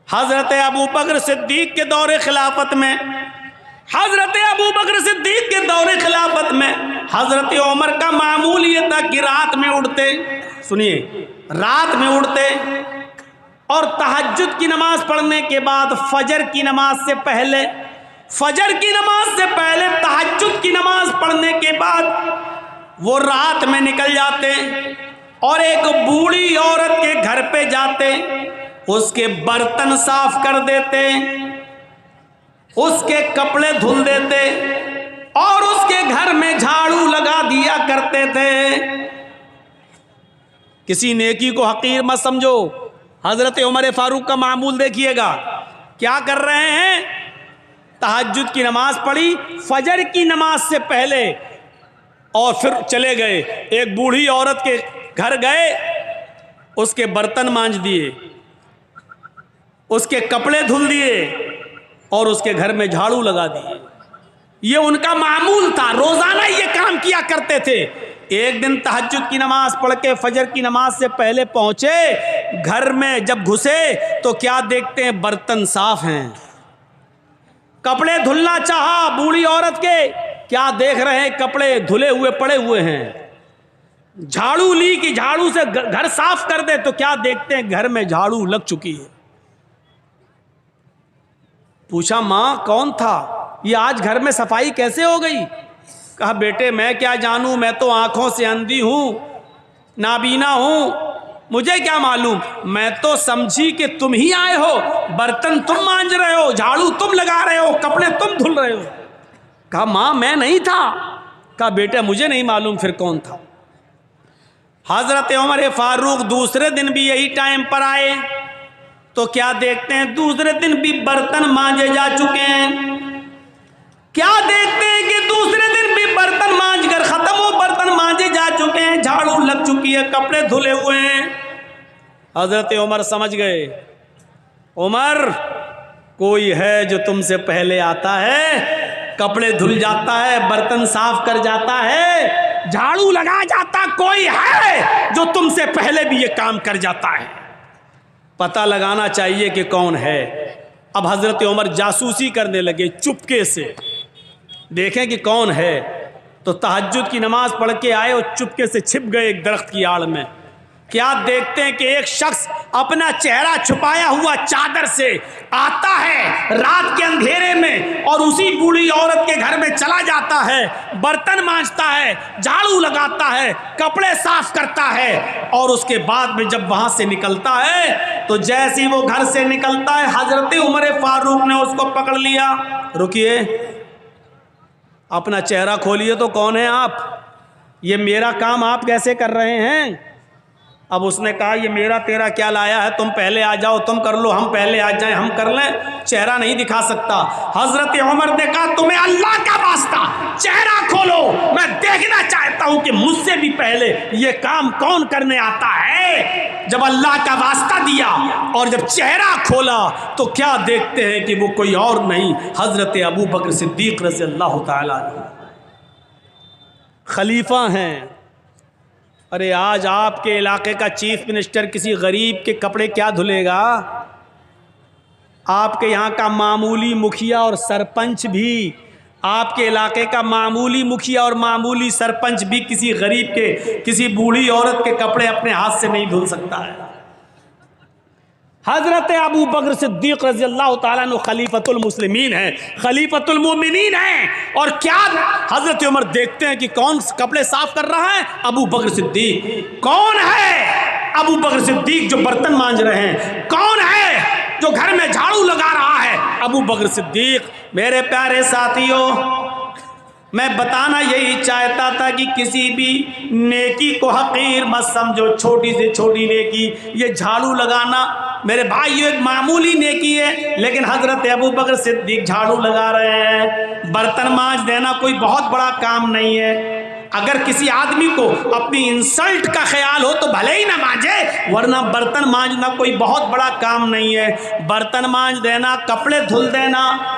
حضرت ابو بکر صدیق کے دور خلافت میں حضرت عمر کا معمول یہ تھا کہ رات میں اٹھتے اور تہجد کی نماز پڑھنے کے بعد فجر کی نماز سے پہلے تہجد کی نماز پڑھنے کے بعد وہ رات میں نکل جاتے اور ایک بوڑھی عورت کے گھر پہ جاتے، اس کے برتن صاف کر دیتے، اس کے کپڑے دھل دیتے اور اس کے گھر میں جھاڑو لگا دیا کرتے تھے۔ کسی نیکی کو حقیر مت سمجھو۔ حضرت عمر فاروق کا معمول دیکھیے گا، کیا کر رہے ہیں؟ تہجد کی نماز پڑھی فجر کی نماز سے پہلے اور پھر چلے گئے، ایک بوڑھی عورت کے گھر گئے، اس کے برتن مانج دیے، اس کے کپڑے دھل دیے اور اس کے گھر میں جھاڑو لگا دیے۔ یہ ان کا معمول تھا، روزانہ یہ کام کیا کرتے تھے۔ ایک دن تہجد کی نماز پڑھ کے فجر کی نماز سے پہلے پہنچے، گھر میں جب گھسے تو کیا دیکھتے ہیں؟ برتن صاف ہیں۔ کپڑے دھلنا چاہا بوڑھی عورت کے، کیا دیکھ رہے ہیں؟ کپڑے دھلے ہوئے پڑے ہوئے ہیں۔ جھاڑو لی کہ جھاڑو سے گھر صاف کر دے تو کیا دیکھتے ہیں؟ گھر میں جھاڑو لگ چکی ہے۔ پوچھا ماں کون تھا؟ یہ آج گھر میں صفائی کیسے ہو گئی؟ کہا بیٹے میں کیا جانوں، میں تو آنکھوں سے اندھی ہوں، نابینا ہوں، مجھے کیا معلوم، میں تو سمجھی کہ تم ہی آئے ہو، برتن تم مانج رہے ہو، جھاڑو تم لگا رہے ہو، کپڑے تم دھل رہے ہو۔ کہا ماں میں نہیں تھا۔ کہا بیٹا مجھے نہیں معلوم پھر کون تھا۔ حضرت عمر فاروق دوسرے دن بھی یہی ٹائم پر آئے تو کیا دیکھتے ہیں؟ دوسرے دن بھی برتن مانجے جا چکے ہیں۔ کیا دیکھتے ہیں کہ دوسرے دن بھی برتن مانج کر ختم ہو، برتن مانجے جا چکے ہیں، جھاڑو لگ چکی ہے، کپڑے دھلے ہوئے ہیں۔ حضرت عمر سمجھ گئے، عمر کوئی ہے جو تم سے پہلے آتا ہے، کپڑے دھل جاتا ہے، برتن صاف کر جاتا ہے، جھاڑو لگا جاتا، کوئی ہے جو تم سے پہلے بھی یہ کام کر جاتا ہے۔ پتہ لگانا چاہیے کہ کون ہے۔ اب حضرت عمر جاسوسی کرنے لگے، چپکے سے دیکھیں کہ کون ہے۔ تو تہجد کی نماز پڑھ کے آئے اور چپکے سے چھپ گئے ایک درخت کی آڑ میں۔ کیا دیکھتے ہیں کہ ایک شخص اپنا چہرہ چھپایا ہوا چادر سے آتا ہے رات کے اندھیرے میں اور اسی بوڑھی عورت کے گھر میں چلا جاتا ہے، برتن مانجتا ہے، جھاڑو لگاتا ہے، کپڑے صاف کرتا ہے، اور اس کے بعد میں جب وہاں سے نکلتا ہے تو جیسے ہی وہ گھر سے نکلتا ہے حضرت عمر فاروق نے اس کو پکڑ لیا۔ رکیے، اپنا چہرہ کھولیے تو کون ہیں آپ؟ یہ میرا کام آپ کیسے کر رہے ہیں؟ اب اس نے کہا یہ میرا تیرا کیا لایا ہے، تم پہلے آ جاؤ، تم کر لو، ہم پہلے آ جائیں، ہم کر لیں، چہرہ نہیں دکھا سکتا۔ حضرت عمر نے کہا تمہیں اللہ کا واسطہ چہرہ کھولو، میں دیکھنا چاہتا ہوں کہ مجھ سے بھی پہلے یہ کام کون کرنے آتا ہے۔ جب اللہ کا واسطہ دیا اور جب چہرہ کھولا تو کیا دیکھتے ہیں کہ وہ کوئی اور نہیں، حضرت ابو بکر صدیق رضی اللہ تعالیٰ عنہ خلیفہ ہیں۔ ارے آج آپ کے علاقے کا چیف منسٹر کسی غریب کے کپڑے کیا دھلے گا؟ آپ کے یہاں کا معمولی مکھیا اور سرپنچ بھی، آپ کے علاقے کا معمولی مکھیا اور معمولی سرپنچ بھی کسی غریب کے، کسی بوڑھی عورت کے کپڑے اپنے ہاتھ سے نہیں دھل سکتا ہے۔ حضرت ابو بکر صدیق رضی اللہ تعالیٰ عنہ خلیفۃ المسلمین ہیں، خلیفۃ المومنین ہیں، اور کیا حضرت عمر دیکھتے ہیں کہ کون کپڑے صاف کر رہا ہے؟ ابو بکر صدیق۔ کون ہے ابو بکر صدیق جو برتن مانج رہے ہیں؟ کون ہے جو گھر میں جھاڑو لگا رہا ہے؟ ابو بکر صدیق۔ میرے پیارے ساتھیوں، میں بتانا یہی چاہتا تھا کہ کسی بھی نیکی کو حقیر مت سمجھو، چھوٹی سے چھوٹی نیکی، یہ جھاڑو لگانا میرے بھائی ایک معمولی نیکی ہے، لیکن حضرت ابو بکر صدیق جھاڑو لگا رہے ہیں۔ برتن مانج دینا کوئی بہت بڑا کام نہیں ہے۔ اگر کسی آدمی کو اپنی انسلٹ کا خیال ہو تو بھلے ہی نہ مانجے، ورنہ برتن مانجنا کوئی بہت بڑا کام نہیں ہے۔ برتن مانج دینا، کپڑے دھل دینا،